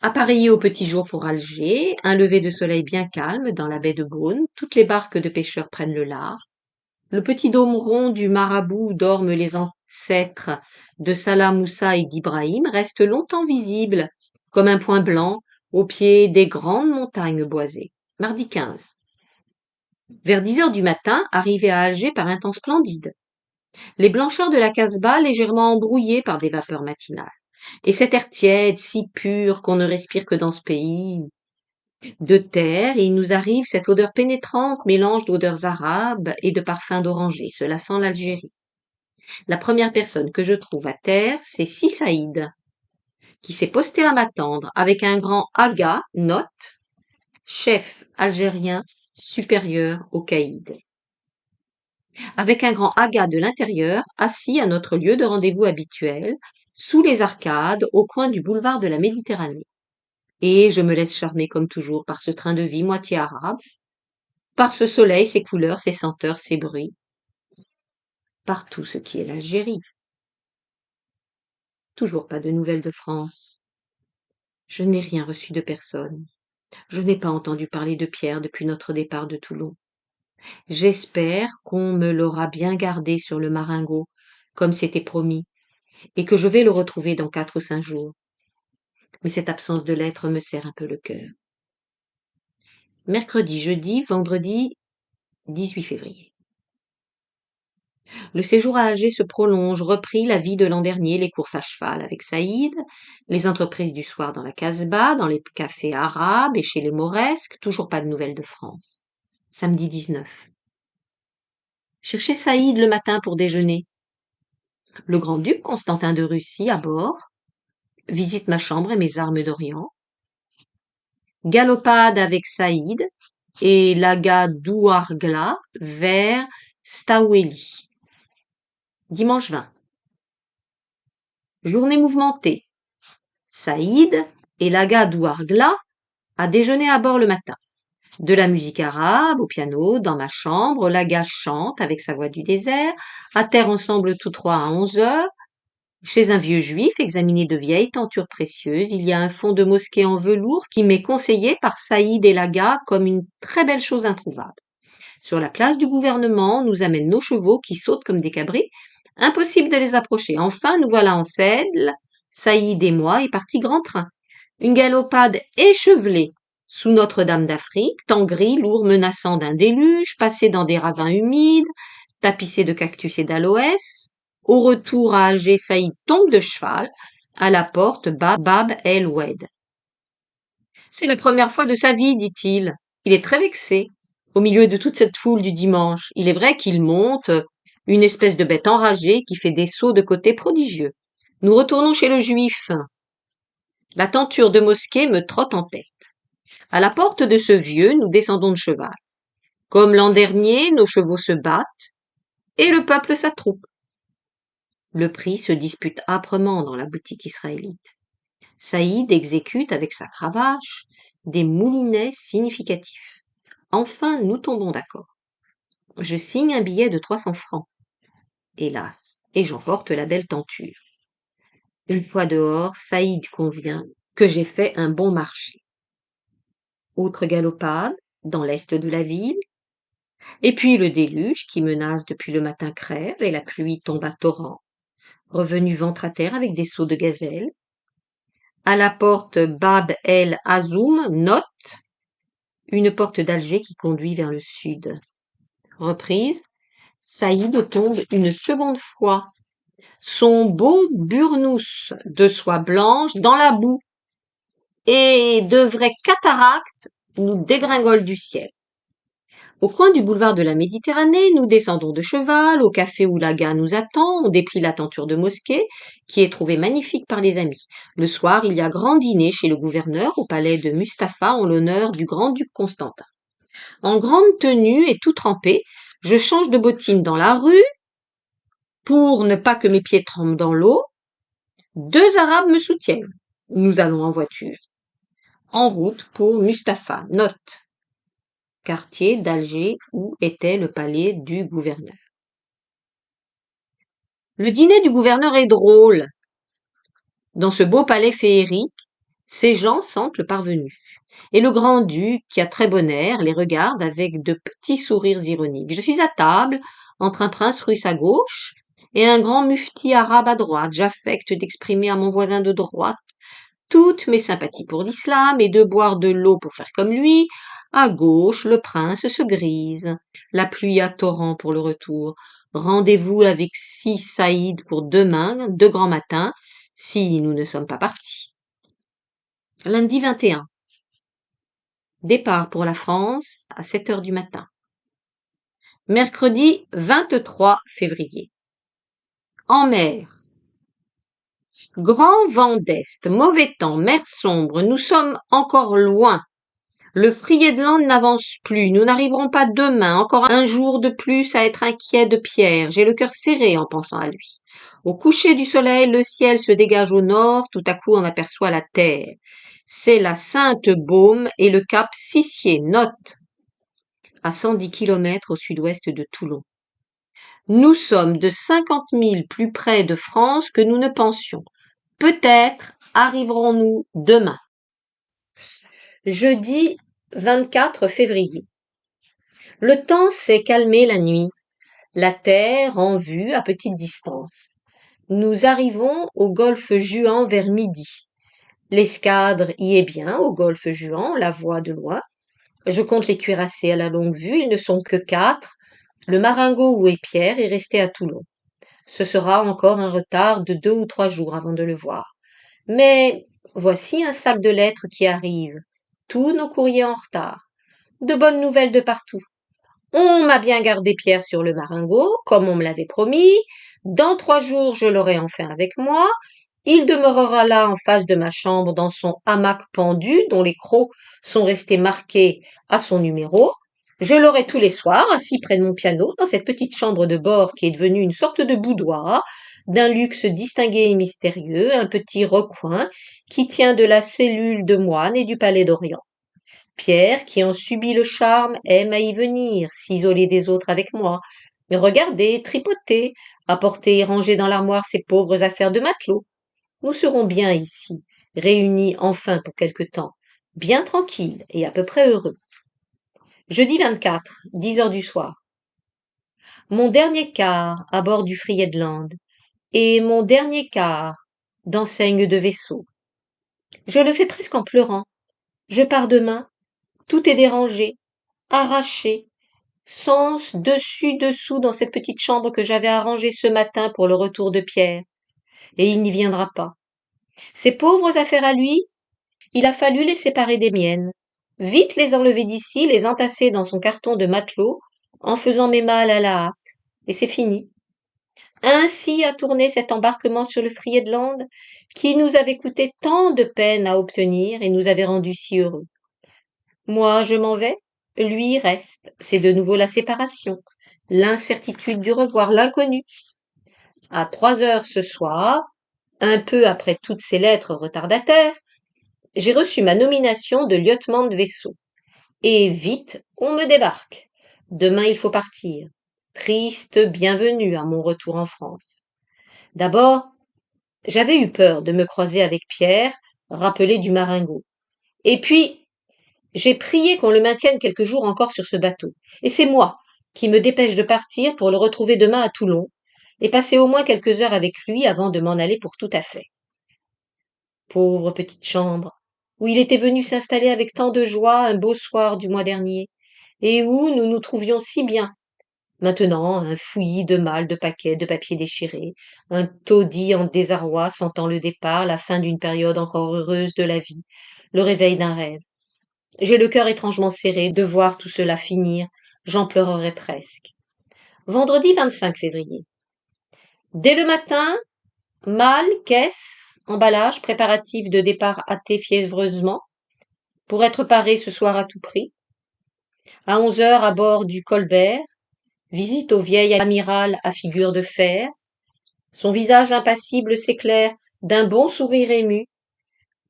A: appareillé au petit jour pour Alger, un lever de soleil bien calme dans la baie de Beaune, toutes les barques de pêcheurs prennent le large. Le petit dôme rond du marabout où dorment les ancêtres de Salah Moussa et d'Ibrahim reste longtemps visible, comme un point blanc, au pied des grandes montagnes boisées. Mardi 15. Vers 10 heures du matin, arrivé à Alger par un temps splendide. Les blancheurs de la Casbah légèrement embrouillées par des vapeurs matinales. Et cet air tiède, si pur qu'on ne respire que dans ce pays. De terre, il nous arrive cette odeur pénétrante, mélange d'odeurs arabes et de parfums d'oranger. Cela sent l'Algérie. La première personne que je trouve à terre, c'est Si Saïd, qui s'est posté à m'attendre avec un grand aga, note, chef algérien supérieur au caïd. avec un grand aga de l'intérieur assis à notre lieu de rendez-vous habituel, sous les arcades, au coin du boulevard de la Méditerranée. Et je me laisse charmer comme toujours par ce train de vie moitié arabe, par ce soleil, ses couleurs, ses senteurs, ses bruits, par tout ce qui est l'Algérie. Toujours pas de nouvelles de France. Je n'ai rien reçu de personne. Je n'ai pas entendu parler de Pierre depuis notre départ de Toulon. J'espère qu'on me l'aura bien gardé sur le maringot, comme c'était promis, et que je vais le retrouver dans 4 ou 5 jours. Mais cette absence de lettres me serre un peu le cœur. Mercredi, jeudi, vendredi, 18 février. Le séjour à Alger se prolonge, repris la vie de l'an dernier, les courses à cheval avec Saïd, les entreprises du soir dans la Casbah, dans les cafés arabes et chez les Mauresques, toujours pas de nouvelles de France. Samedi 19. Chercher Saïd le matin pour déjeuner. Le grand-duc Constantin de Russie à bord. Visite ma chambre et mes armes d'Orient. Galopade avec Saïd et l'agha Douargla vers Staoueli. Dimanche 20. Journée mouvementée. Saïd et l'agha Douargla a déjeuné à bord le matin. De la musique arabe au piano, dans ma chambre, l'agha chante avec sa voix du désert, atterrent ensemble tous trois à 11 heures. Chez un vieux juif, examiné de vieilles tentures précieuses, il y a un fond de mosquée en velours qui m'est conseillé par Saïd et l'agha comme une très belle chose introuvable. Sur la place du gouvernement, on nous amène nos chevaux qui sautent comme des cabrits. Impossible de les approcher. Enfin, nous voilà en selle, Saïd et moi, et partis grand train. Une galopade échevelée sous Notre-Dame d'Afrique, temps gris, lourd, menaçant d'un déluge, passé dans des ravins humides, tapissés de cactus et d'aloès. Au retour à Alger, Saïd tombe de cheval. À la porte, Bab El Oued. C'est la première fois de sa vie, dit-il. Il est très vexé. Au milieu de toute cette foule du dimanche, il est vrai qu'il monte, une espèce de bête enragée qui fait des sauts de côté prodigieux. Nous retournons chez le juif. La tenture de mosquée me trotte en tête. À la porte de ce vieux, nous descendons de cheval. Comme l'an dernier, nos chevaux se battent et le peuple s'attroupe. Le prix se dispute âprement dans la boutique israélite. Saïd exécute avec sa cravache des moulinets significatifs. Enfin, nous tombons d'accord. Je signe un billet de 300 francs. Hélas, et j'emporte la belle tenture. Une fois dehors, Saïd convient que j'ai fait un bon marché. Autre galopade, dans l'est de la ville, et puis le déluge qui menace depuis le matin crève et la pluie tombe à torrents. Revenu ventre à terre avec des sauts de gazelle. À la porte Bab El Azoum, note, une porte d'Alger qui conduit vers le sud. Reprise, Saïd tombe une seconde fois. Son beau burnous de soie blanche dans la boue et de vraies cataractes nous dégringolent du ciel. Au coin du boulevard de la Méditerranée, nous descendons de cheval, au café où la gare nous attend, on déplie la tenture de mosquée, qui est trouvée magnifique par les amis. Le soir, il y a grand dîner chez le gouverneur au palais de Mustapha en l'honneur du grand-duc Constantin. En grande tenue et tout trempé, je change de bottines dans la rue pour ne pas que mes pieds trempent dans l'eau. 2 Arabes me soutiennent. Nous allons en voiture. En route pour Mustapha. Note. Quartier d'Alger où était le palais du gouverneur. Le dîner du gouverneur est drôle. Dans ce beau palais féerique, ces gens sentent le parvenu. Et le grand-duc, qui a très bon air, les regarde avec de petits sourires ironiques. Je suis à table, entre un prince russe à gauche et un grand mufti arabe à droite. J'affecte d'exprimer à mon voisin de droite toutes mes sympathies pour l'islam et de boire de l'eau pour faire comme lui. À gauche, le prince se grise. La pluie à torrent pour le retour. Rendez-vous avec Si Saïd pour demain, de grand matin, si nous ne sommes pas partis. Lundi 21. Départ pour la France à 7 heures du matin. Mercredi 23 février. En mer. Grand vent d'est, mauvais temps, mer sombre, nous sommes encore loin. Le Friedland n'avance plus, nous n'arriverons pas demain, encore un jour de plus à être inquiet de Pierre, j'ai le cœur serré en pensant à lui. Au coucher du soleil, le ciel se dégage au nord, tout à coup on aperçoit la terre. C'est la Sainte-Baume et le cap Sissier, note, à 110 kilomètres au sud-ouest de Toulon. Nous sommes de 50 000 plus près de France que nous ne pensions. Peut-être arriverons-nous demain. Jeudi 24 février. Le temps s'est calmé la nuit, la terre en vue à petite distance. Nous arrivons au golfe Juan vers midi. L'escadre y est bien, au golfe Juan, on la voit de loin. Je compte les cuirassés à la longue vue, ils ne sont que 4. Le maringot où est Pierre est resté à Toulon. Ce sera encore un retard de 2 ou 3 jours avant de le voir. Mais voici un sac de lettres qui arrive. Tous nos courriers en retard. De bonnes nouvelles de partout. On m'a bien gardé Pierre sur le maringot, comme on me l'avait promis. Dans 3 jours, je l'aurai enfin avec moi. Il demeurera là en face de ma chambre dans son hamac pendu, dont les crocs sont restés marqués à son numéro. Je l'aurai tous les soirs, assis près de mon piano, dans cette petite chambre de bord qui est devenue une sorte de boudoir, d'un luxe distingué et mystérieux, un petit recoin qui tient de la cellule de moine et du palais d'Orient. Pierre, qui en subit le charme, aime à y venir, s'isoler des autres avec moi, me regarder, tripoter, apporter et ranger dans l'armoire ses pauvres affaires de matelot. Nous serons bien ici, réunis enfin pour quelque temps, bien tranquilles et à peu près heureux. Jeudi 24, 10 heures du soir. Mon dernier quart à bord du Friedland et mon dernier quart d'enseigne de vaisseau. Je le fais presque en pleurant. Je pars demain, tout est dérangé, arraché, sens dessus dessous dans cette petite chambre que j'avais arrangée ce matin pour le retour de Pierre. Et il n'y viendra pas. Ses pauvres affaires à lui, il a fallu les séparer des miennes. Vite les enlever d'ici, les entasser dans son carton de matelot, en faisant mes malles à la hâte. Et c'est fini. Ainsi a tourné cet embarquement sur le Friedland, qui nous avait coûté tant de peine à obtenir et nous avait rendus si heureux. Moi, je m'en vais, lui reste. C'est de nouveau la séparation, l'incertitude du revoir, l'inconnu. À 3 heures ce soir, un peu après toutes ces lettres retardataires, j'ai reçu ma nomination de lieutenant de vaisseau. Et vite, on me débarque. Demain, il faut partir. Triste bienvenue à mon retour en France. D'abord, j'avais eu peur de me croiser avec Pierre, rappelé du maringot. Et puis, j'ai prié qu'on le maintienne quelques jours encore sur ce bateau. Et c'est moi qui me dépêche de partir pour le retrouver demain à Toulon et passer au moins quelques heures avec lui avant de m'en aller pour tout à fait. Pauvre petite chambre, où il était venu s'installer avec tant de joie un beau soir du mois dernier, et où nous nous trouvions si bien. Maintenant, un fouillis de malles, de paquets, de papiers déchirés, un taudis en désarroi sentant le départ, la fin d'une période encore heureuse de la vie, le réveil d'un rêve. J'ai le cœur étrangement serré de voir tout cela finir, j'en pleurerais presque. Vendredi 25 février. Dès le matin, malle, caisse, emballage, préparatifs de départ hâtés fiévreusement, pour être paré ce soir à tout prix. À 11 heures à bord du Colbert, visite au vieil amiral à figure de fer. Son visage impassible s'éclaire d'un bon sourire ému.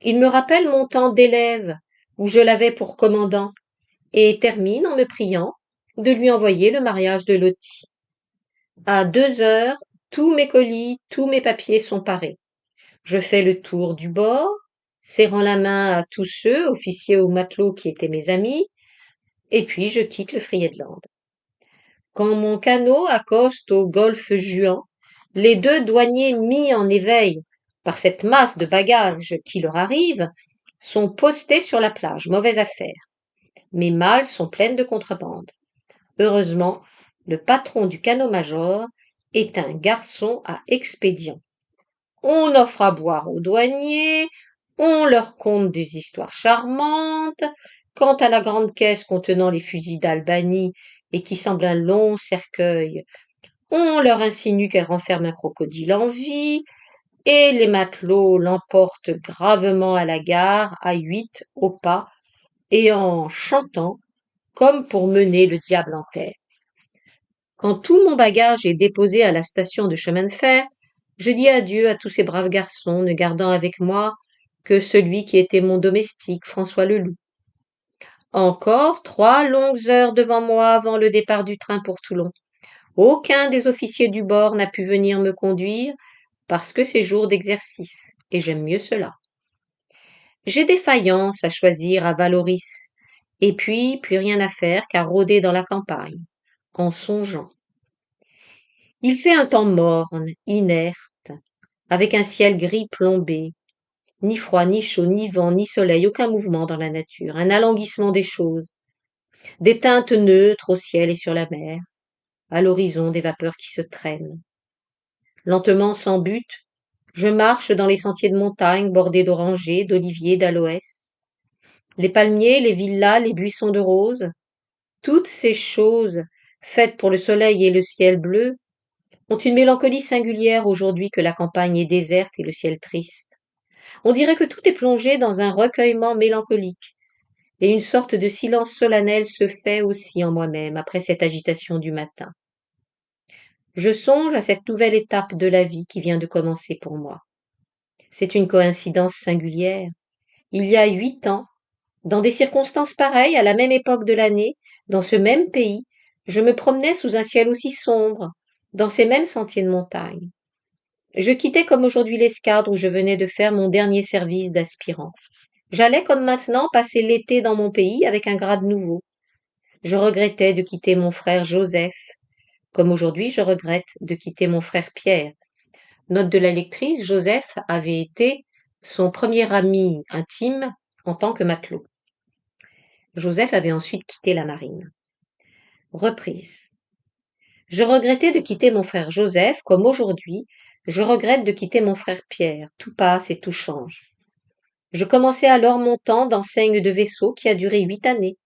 A: Il me rappelle mon temps d'élève, où je l'avais pour commandant, et termine en me priant de lui envoyer le mariage de Lottie. À 2 heures, tous mes colis, tous mes papiers sont parés. Je fais le tour du bord, serrant la main à tous ceux, officiers ou matelots qui étaient mes amis, et puis je quitte le Friedland. Quand mon canot accoste au golfe Juan, les 2 douaniers mis en éveil par cette masse de bagages qui leur arrive sont postés sur la plage. Mauvaise affaire. Mes malles sont pleines de contrebande. Heureusement, le patron du canot-major est un garçon à expédient. On offre à boire aux douaniers, on leur conte des histoires charmantes. Quant à la grande caisse contenant les fusils d'Albanie et qui semble un long cercueil, on leur insinue qu'elle renferme un crocodile en vie, et les matelots l'emportent gravement à la gare, à 8 au pas, et en chantant comme pour mener le diable en terre. Quand tout mon bagage est déposé à la station de chemin de fer, je dis adieu à tous ces braves garçons, ne gardant avec moi que celui qui était mon domestique, François Leloup. Encore 3 longues heures devant moi avant le départ du train pour Toulon. Aucun des officiers du bord n'a pu venir me conduire parce que c'est jour d'exercice, et j'aime mieux cela. J'ai des faïences à choisir à Valoris, et puis plus rien à faire qu'à rôder dans la campagne, en songeant. Il fait un temps morne, inerte, avec un ciel gris plombé, ni froid, ni chaud, ni vent, ni soleil, aucun mouvement dans la nature, un alanguissement des choses, des teintes neutres au ciel et sur la mer, à l'horizon des vapeurs qui se traînent. Lentement, sans but, je marche dans les sentiers de montagne bordés d'orangers, d'oliviers, d'aloès. Les palmiers, les villas, les buissons de roses, toutes ces choses faites pour le soleil et le ciel bleu, ont une mélancolie singulière aujourd'hui que la campagne est déserte et le ciel triste. On dirait que tout est plongé dans un recueillement mélancolique, et une sorte de silence solennel se fait aussi en moi-même après cette agitation du matin. Je songe à cette nouvelle étape de la vie qui vient de commencer pour moi. C'est une coïncidence singulière. Il y a 8 ans, dans des circonstances pareilles, à la même époque de l'année, dans ce même pays, je me promenais sous un ciel aussi sombre, dans ces mêmes sentiers de montagne. Je quittais comme aujourd'hui l'escadre où je venais de faire mon dernier service d'aspirant. J'allais comme maintenant passer l'été dans mon pays avec un grade nouveau. Je regrettais de quitter mon frère Joseph, comme aujourd'hui je regrette de quitter mon frère Pierre. Note de la lectrice, Joseph avait été son premier ami intime en tant que matelot. Joseph avait ensuite quitté la marine. Reprise. Je regrettais de quitter mon frère Joseph, comme aujourd'hui, je regrette de quitter mon frère Pierre. Tout passe et tout change. Je commençais alors mon temps d'enseigne de vaisseau qui a duré 8 années,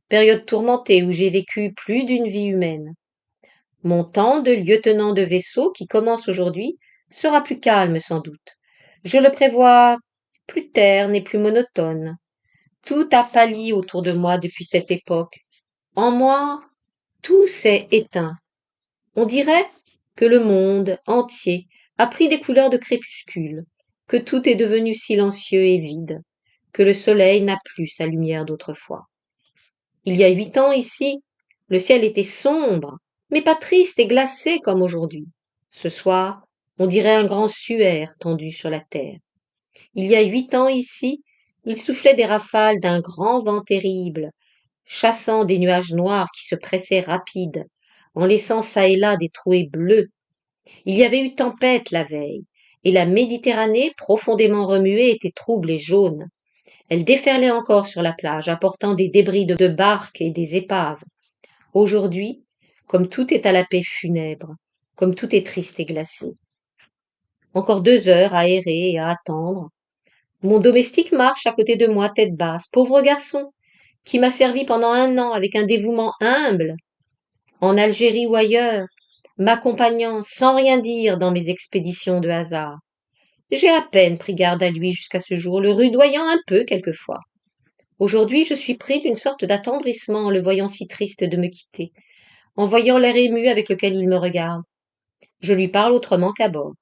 A: période tourmentée où j'ai vécu plus d'une vie humaine. Mon temps de lieutenant de vaisseau qui commence aujourd'hui sera plus calme sans doute. Je le prévois plus terne et plus monotone. Tout a pâli autour de moi depuis cette époque. En moi, tout s'est éteint. On dirait que le monde entier a pris des couleurs de crépuscule, que tout est devenu silencieux et vide, que le soleil n'a plus sa lumière d'autrefois. Il y a 8 ans ici, le ciel était sombre, mais pas triste et glacé comme aujourd'hui. Ce soir, on dirait un grand suaire tendu sur la terre. Il y a 8 ans ici, il soufflait des rafales d'un grand vent terrible, chassant des nuages noirs qui se pressaient rapides, en laissant çà et là des trouées bleues. Il y avait eu tempête la veille, et la Méditerranée, profondément remuée, était trouble et jaune. Elle déferlait encore sur la plage, apportant des débris de barques et des épaves. Aujourd'hui, comme tout est à la paix funèbre, comme tout est triste et glacé. Encore 2 heures à errer et à attendre. Mon domestique marche à côté de moi, tête basse, pauvre garçon, qui m'a servi pendant 1 an avec un dévouement humble, en Algérie ou ailleurs, m'accompagnant sans rien dire dans mes expéditions de hasard. J'ai à peine pris garde à lui jusqu'à ce jour, le rudoyant un peu quelquefois. Aujourd'hui, je suis pris d'une sorte d'attendrissement en le voyant si triste de me quitter, en voyant l'air ému avec lequel il me regarde. Je lui parle autrement qu'à bord.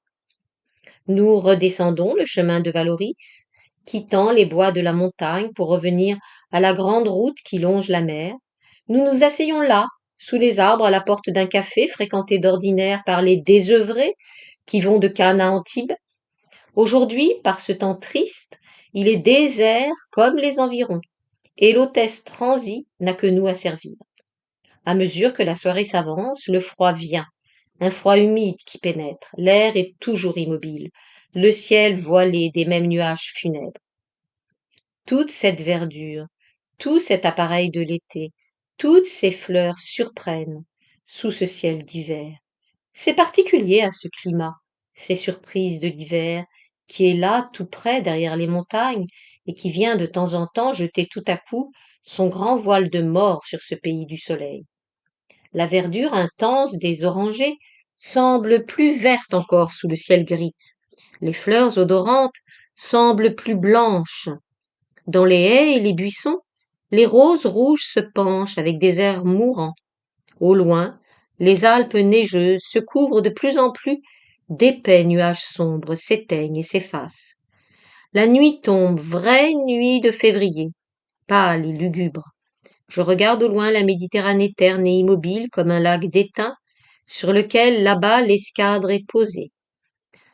A: Nous redescendons le chemin de Valoris, quittant les bois de la montagne pour revenir à la grande route qui longe la mer. Nous nous asseyons là, sous les arbres à la porte d'un café fréquenté d'ordinaire par les désœuvrés qui vont de Cannes à Antibes. Aujourd'hui, par ce temps triste, il est désert comme les environs, et l'hôtesse transie n'a que nous à servir. À mesure que la soirée s'avance, le froid vient, un froid humide qui pénètre, l'air est toujours immobile, le ciel voilé des mêmes nuages funèbres. Toute cette verdure, tout cet appareil de l'été, toutes ces fleurs surprennent sous ce ciel d'hiver. C'est particulier à ce climat, ces surprises de l'hiver, qui est là tout près derrière les montagnes et qui vient de temps en temps jeter tout à coup son grand voile de mort sur ce pays du soleil. La verdure intense des orangers semble plus verte encore sous le ciel gris. Les fleurs odorantes semblent plus blanches. Dans les haies et les buissons, Les roses rouges se penchent avec des airs mourants. Au loin, les Alpes neigeuses se couvrent de plus en plus d'épais nuages sombres, s'éteignent et s'effacent. La nuit tombe, vraie nuit de février, pâle et lugubre. Je regarde au loin la Méditerranée terne et immobile comme un lac d'étain sur lequel là-bas l'escadre est posée.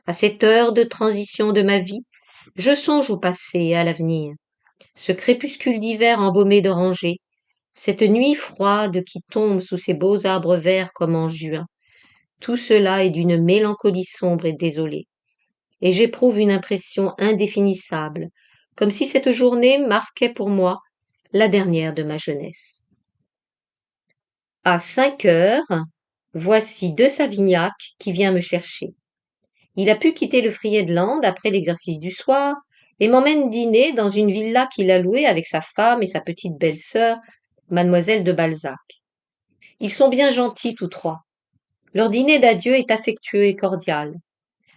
A: À cette heure de transition de ma vie, je songe au passé et à l'avenir. Ce crépuscule d'hiver embaumé d'orangers, cette nuit froide qui tombe sous ces beaux arbres verts comme en juin, tout cela est d'une mélancolie sombre et désolée. Et j'éprouve une impression indéfinissable, comme si cette journée marquait pour moi la dernière de ma jeunesse. À 5 heures, voici de Savignac qui vient me chercher. Il a pu quitter le Friedland après l'exercice du soir et m'emmène dîner dans une villa qu'il a louée avec sa femme et sa petite belle-sœur, mademoiselle de Balzac. Ils sont bien gentils tous trois. Leur dîner d'adieu est affectueux et cordial.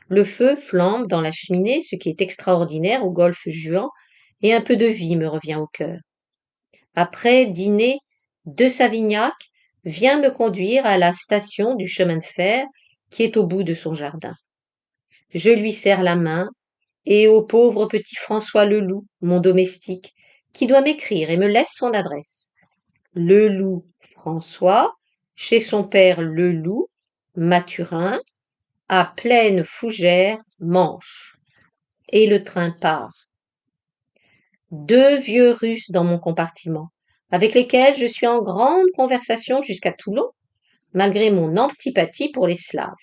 A: Le feu flambe dans la cheminée, ce qui est extraordinaire au golfe Juan, et un peu de vie me revient au cœur. Après dîner, de Savignac vient me conduire à la station du chemin de fer qui est au bout de son jardin. Je lui serre la main, et au pauvre petit François Leloup, mon domestique, qui doit m'écrire et me laisse son adresse. Leloup François, chez son père Leloup, Mathurin, à Pleine Fougère, Manche. Et le train part. 2 vieux Russes dans mon compartiment, avec lesquels je suis en grande conversation jusqu'à Toulon, malgré mon antipathie pour les Slaves.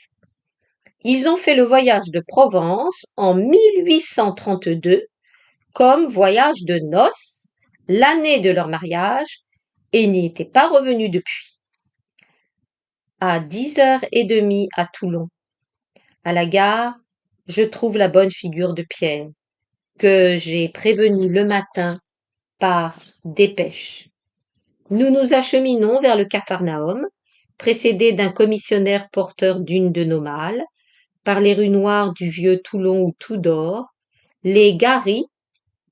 A: Ils ont fait le voyage de Provence en 1832 comme voyage de noces, l'année de leur mariage, et n'y étaient pas revenus depuis. À 10h30 à Toulon, à la gare, je trouve la bonne figure de Pierre, que j'ai prévenu le matin par dépêche. Nous nous acheminons vers le Capharnaüm, précédés d'un commissionnaire porteur d'une de nos malles, par les rues noires du vieux Toulon où tout dort, les garis,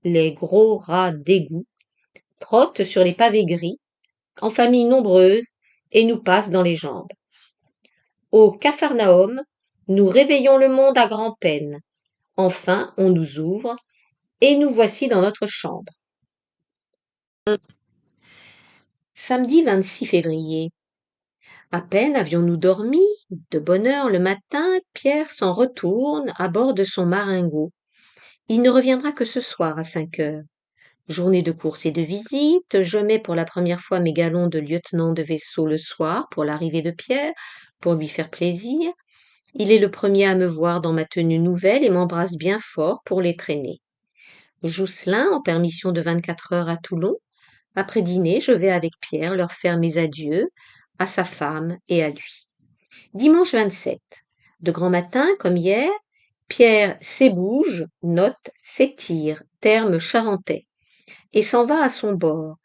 A: les gros rats d'égout, trottent sur les pavés gris, en familles nombreuses, et nous passent dans les jambes. Au Capharnaüm, nous réveillons le monde à grand-peine. Enfin, on nous ouvre, et nous voici dans notre chambre. Samedi 26 février. À peine avions-nous dormi, de bonne heure le matin, Pierre s'en retourne à bord de son maringot. Il ne reviendra que ce soir à 5 heures. Journée de course et de visite, je mets pour la première fois mes galons de lieutenant de vaisseau le soir pour l'arrivée de Pierre, pour lui faire plaisir. Il est le premier à me voir dans ma tenue nouvelle et m'embrasse bien fort pour les traîner. Jousselin, en permission de 24 heures à Toulon. Après dîner, je vais avec Pierre leur faire mes adieux, à sa femme et à lui. Dimanche 27. De grand matin, comme hier, Pierre s'ébouge, note, s'étire, terme charentais, et s'en va à son bord.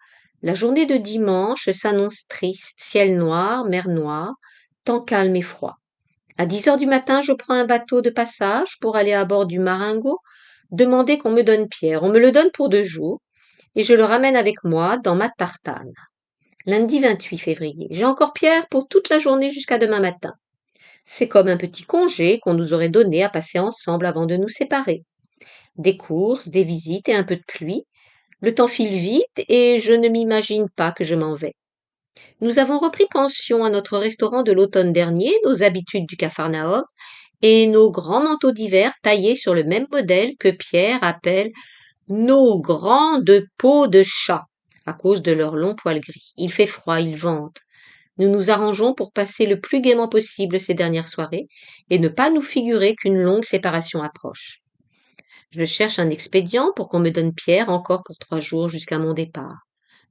A: La journée de dimanche s'annonce triste, ciel noir, mer noire, temps calme et froid. À 10 heures du matin, je prends un bateau de passage pour aller à bord du Maringo, demander qu'on me donne Pierre. On me le donne pour 2 jours, et je le ramène avec moi dans ma tartane. Lundi 28 février. J'ai encore Pierre pour toute la journée jusqu'à demain matin. C'est comme un petit congé qu'on nous aurait donné à passer ensemble avant de nous séparer. Des courses, des visites et un peu de pluie. Le temps file vite et je ne m'imagine pas que je m'en vais. Nous avons repris pension à notre restaurant de l'automne dernier, nos habitudes du Capharnaüm et nos grands manteaux d'hiver taillés sur le même modèle que Pierre appelle nos grandes peaux de chat à cause de leurs longs poils gris. Il fait froid, il vente. Nous nous arrangeons pour passer le plus gaiement possible ces dernières soirées et ne pas nous figurer qu'une longue séparation approche. Je cherche un expédient pour qu'on me donne Pierre encore pour 3 jours jusqu'à mon départ.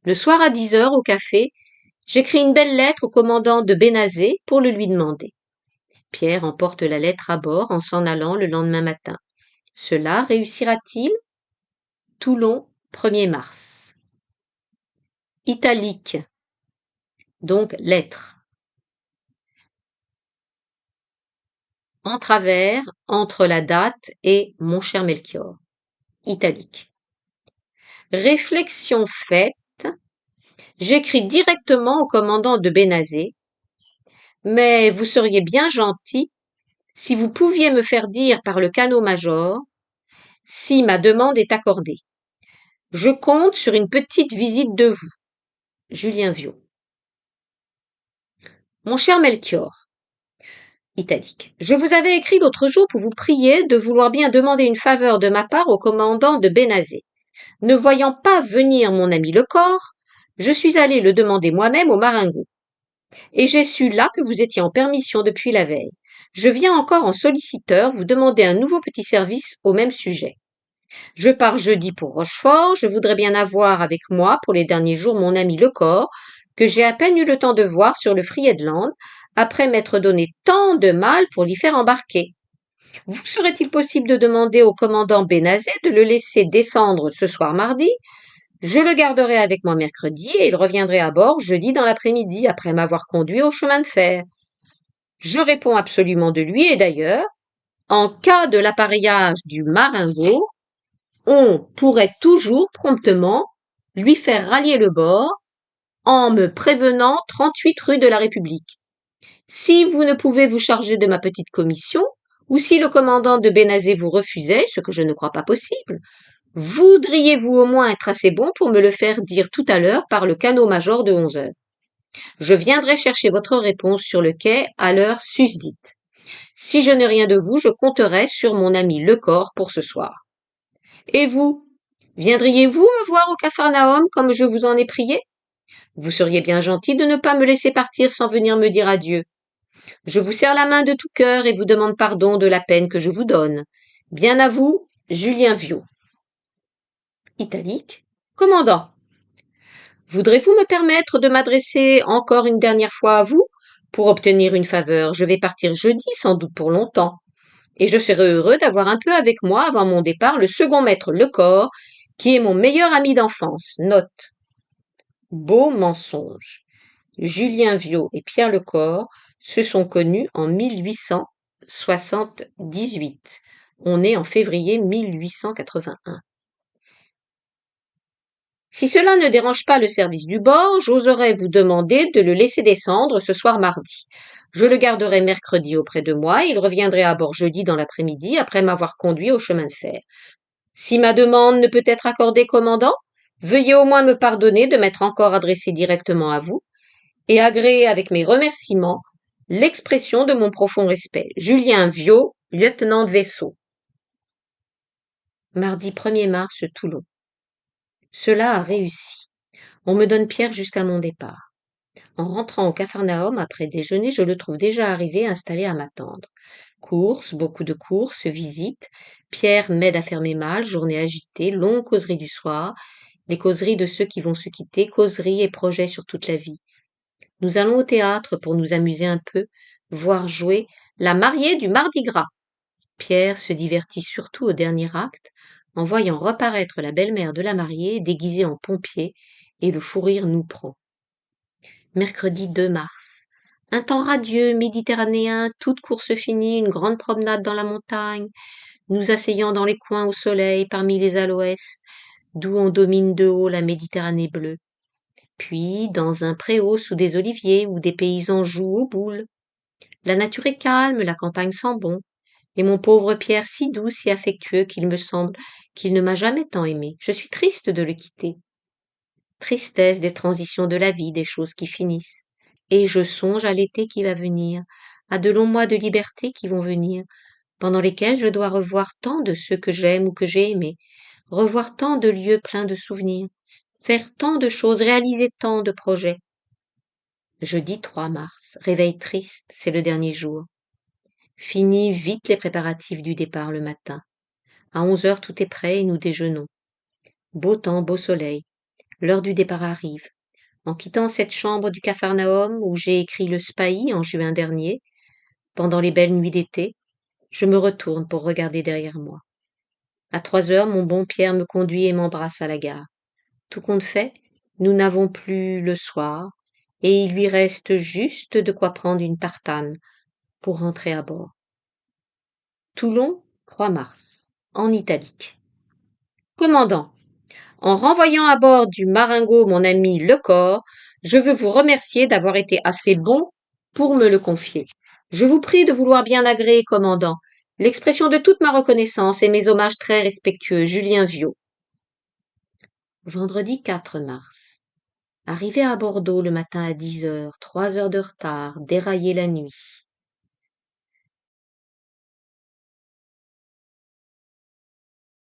A: Le soir à 10 heures au café, j'écris une belle lettre au commandant de Bénazet pour le lui demander. Pierre emporte la lettre à bord en s'en allant le lendemain matin. Cela réussira-t-il? Toulon, 1er mars. Italique, donc lettre. En travers, entre la date et mon cher Melchior. Italique. Réflexion faite, J'écris directement au commandant de Bénazet, mais vous seriez bien gentil si vous pouviez me faire dire par le canot-major si ma demande est accordée. Je compte sur une petite visite de vous. Julien Viau. Mon cher Melchior, italique, je vous avais écrit l'autre jour pour vous prier de vouloir bien demander une faveur de ma part au commandant de Bénazet. Ne voyant pas venir mon ami Lecor, je suis allé le demander moi-même au maringot. Et j'ai su là que vous étiez en permission depuis la veille. Je viens encore en solliciteur vous demander un nouveau petit service au même sujet. Je pars jeudi pour Rochefort, je voudrais bien avoir avec moi pour les derniers jours mon ami Lecor, que j'ai à peine eu le temps de voir sur le Friedland, après m'être donné tant de mal pour l'y faire embarquer. Vous serait-il possible de demander au commandant Bénazet de le laisser descendre ce soir mardi? Je le garderai avec moi mercredi et il reviendrait à bord jeudi dans l'après-midi après m'avoir conduit au chemin de fer. Je réponds absolument de lui et d'ailleurs, en cas de l'appareillage du maringot, on pourrait toujours promptement lui faire rallier le bord en me prévenant 38 rue de la République. Si vous ne pouvez vous charger de ma petite commission, ou si le commandant de Bénazet vous refusait, ce que je ne crois pas possible, voudriez-vous au moins être assez bon pour me le faire dire tout à l'heure par le canot-major de 11 heures? Je viendrai chercher votre réponse sur le quai à l'heure susdite. Si je n'ai rien de vous, je compterai sur mon ami Lecor pour ce soir. Et vous, viendriez-vous me voir au Capharnaüm comme je vous en ai prié? Vous seriez bien gentil de ne pas me laisser partir sans venir me dire adieu. Je vous serre la main de tout cœur et vous demande pardon de la peine que je vous donne. Bien à vous, Julien Viau. Italique. Commandant. Voudrez-vous me permettre de m'adresser encore une dernière fois à vous pour obtenir une faveur? Je vais partir jeudi, sans doute pour longtemps. Et je serai heureux d'avoir un peu avec moi avant mon départ le second maître Lecor, qui est mon meilleur ami d'enfance. Note. Beau mensonge. Julien Viau et Pierre Lecor se sont connus en 1878. On est en février 1881. Si cela ne dérange pas le service du bord, j'oserais vous demander de le laisser descendre ce soir mardi. Je le garderai mercredi auprès de moi, il reviendrait à bord jeudi dans l'après-midi après m'avoir conduit au chemin de fer. Si ma demande ne peut être accordée, commandant, veuillez au moins me pardonner de m'être encore adressé directement à vous, et agréer avec mes remerciements l'expression de mon profond respect. Julien Viau, lieutenant de vaisseau. Mardi 1er mars, Toulon. Cela a réussi. On me donne Pierre jusqu'à mon départ. En rentrant au Capharnaüm après déjeuner, je le trouve déjà arrivé, installé à m'attendre. Courses, beaucoup de courses, visites. Pierre m'aide à faire mes malles, journée agitée, longue causerie du soir, les causeries de ceux qui vont se quitter, causeries et projets sur toute la vie. Nous allons au théâtre pour nous amuser un peu, voir jouer La mariée du Mardi Gras. Pierre se divertit surtout au dernier acte, en voyant reparaître la belle-mère de la mariée déguisée en pompier, et le fou rire nous prend. Mercredi 2 mars. Un temps radieux, méditerranéen, toute course finie, une grande promenade dans la montagne, nous asseyant dans les coins au soleil, parmi les aloès, d'où on domine de haut la Méditerranée bleue. Puis, dans un préau sous des oliviers où des paysans jouent aux boules. La nature est calme, la campagne sent bon, et mon pauvre Pierre si doux, si affectueux qu'il me semble qu'il ne m'a jamais tant aimé. Je suis triste de le quitter. Tristesse des transitions de la vie, des choses qui finissent. Et je songe à l'été qui va venir, à de longs mois de liberté qui vont venir, pendant lesquels je dois revoir tant de ceux que j'aime ou que j'ai aimés, revoir tant de lieux pleins de souvenirs, faire tant de choses, réaliser tant de projets. Jeudi 3 mars, réveil triste, c'est le dernier jour. Fini vite les préparatifs du départ le matin. À 11 heures tout est prêt et nous déjeunons. Beau temps, beau soleil. L'heure du départ arrive. En quittant cette chambre du Capharnaüm où j'ai écrit le Spahis en juin dernier, pendant les belles nuits d'été, je me retourne pour regarder derrière moi. À 3 heures, mon bon Pierre me conduit et m'embrasse à la gare. Tout compte fait, nous n'avons plus le soir, et il lui reste juste de quoi prendre une tartane pour rentrer à bord. Toulon, 3 mars. En italique. Commandant, En renvoyant à bord du Marengo mon ami Lecor, je veux vous remercier d'avoir été assez bon pour me le confier. Je vous prie de vouloir bien agréer, commandant, l'expression de toute ma reconnaissance et mes hommages très respectueux, Julien Viau. Vendredi 4 mars. Arrivé à Bordeaux le matin à 10 heures, 3 heures de retard, déraillé la nuit.